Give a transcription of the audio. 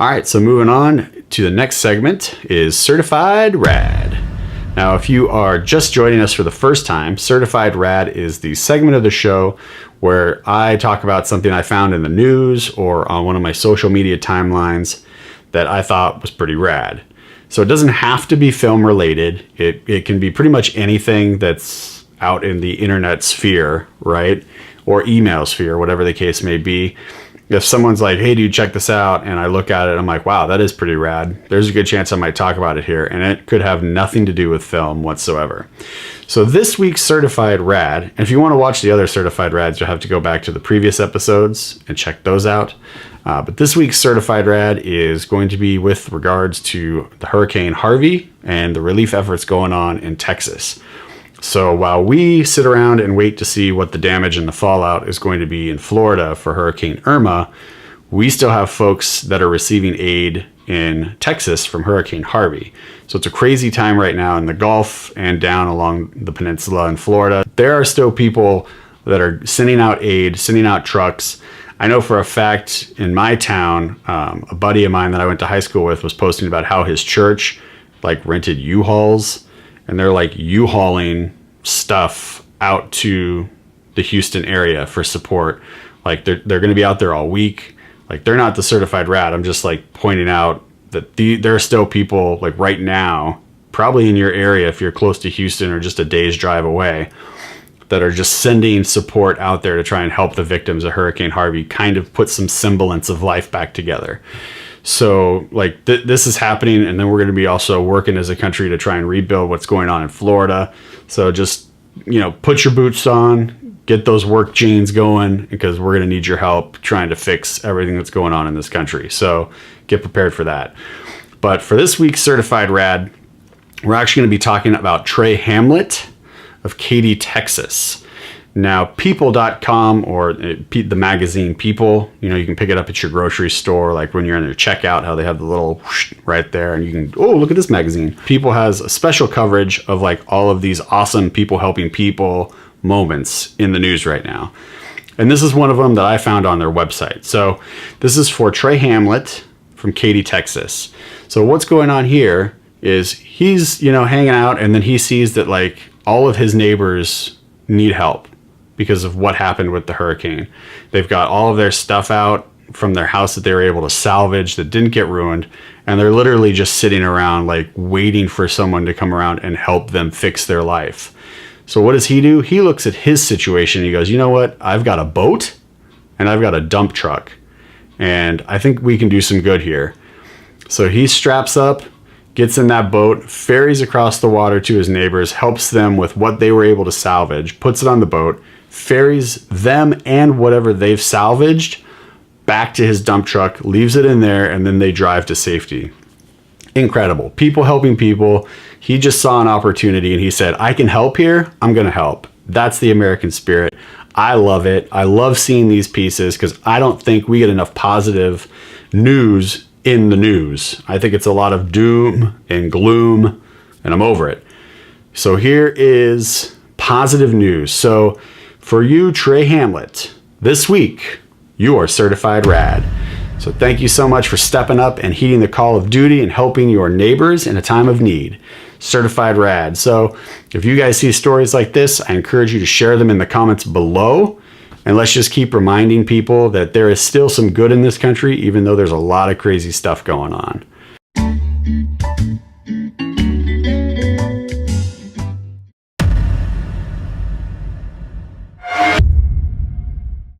All right, so moving on to the next segment is Certified Rad. Now, if you are just joining us for the first time, Certified Rad is the segment of the show where I talk about something I found in the news or on one of my social media timelines that I thought was pretty rad. So it doesn't have to be film related. It can be pretty much anything that's out in the internet sphere, right? Or email sphere, whatever the case may be. If someone's like, hey, dude, check this out, and I look at it, I'm like, wow, that is pretty rad. There's a good chance I might talk about it here, and it could have nothing to do with film whatsoever. So this week's Certified Rad, and if you want to watch the other Certified Rads, you'll have to go back to the previous episodes and check those out. But this week's Certified Rad is going to be with regards to the Hurricane Harvey and the relief efforts going on in Texas. So while we sit around and wait to see what the damage and the fallout is going to be in Florida for Hurricane Irma, we still have folks that are receiving aid in Texas from Hurricane Harvey. So it's a crazy time right now in the Gulf and down along the peninsula in Florida. There are still people that are sending out aid, sending out trucks. I know for a fact in my town, a buddy of mine that I went to high school with was posting about how his church rented U-Hauls. And they're U-hauling stuff out to the Houston area for support. They're going to be out there all week. They're not the Certified Rad. I'm just pointing out that there are still people right now, probably in your area if you're close to Houston or just a day's drive away, that are just sending support out there to try and help the victims of Hurricane Harvey kind of put some semblance of life back together. So this is happening, and then we're going to be also working as a country to try and rebuild what's going on in Florida. So just, put your boots on, get those work jeans going, because we're going to need your help trying to fix everything that's going on in this country. So get prepared for that. But for this week's Certified Rad, we're actually going to be talking about Trey Hamlet of Katy, Texas. Now, people.com or the magazine People, you can pick it up at your grocery store, when you're in their checkout, how they have the little whoosh right there, and you can, oh, look at this magazine. People has a special coverage of all of these awesome people helping people moments in the news right now. And this is one of them that I found on their website. So this is for Trey Hamlet from Katy, Texas. So what's going on here is he's, hanging out, and then he sees that all of his neighbors need help because of what happened with the hurricane. They've got all of their stuff out from their house that they were able to salvage that didn't get ruined, and they're literally just sitting around waiting for someone to come around and help them fix their life. So what does he do? He looks at his situation and he goes, you know what? I've got a boat and I've got a dump truck, and I think we can do some good here. So he straps up, gets in that boat, ferries across the water to his neighbors, helps them with what they were able to salvage, puts it on the boat, ferries them and whatever they've salvaged back to his dump truck, leaves it in there, and then they drive to safety. Incredible. People helping people. He just saw an opportunity and he said, I can help here. I'm going to help. That's the American spirit. I love it. I love seeing these pieces because I don't think we get enough positive news in the news. I think it's a lot of doom and gloom, and I'm over it. So here is positive news. So for you, Trey Hamlet, this week, you are Certified Rad. So thank you so much for stepping up and heeding the call of duty and helping your neighbors in a time of need. Certified Rad. So if you guys see stories like this, I encourage you to share them in the comments below. And let's just keep reminding people that there is still some good in this country, even though there's a lot of crazy stuff going on.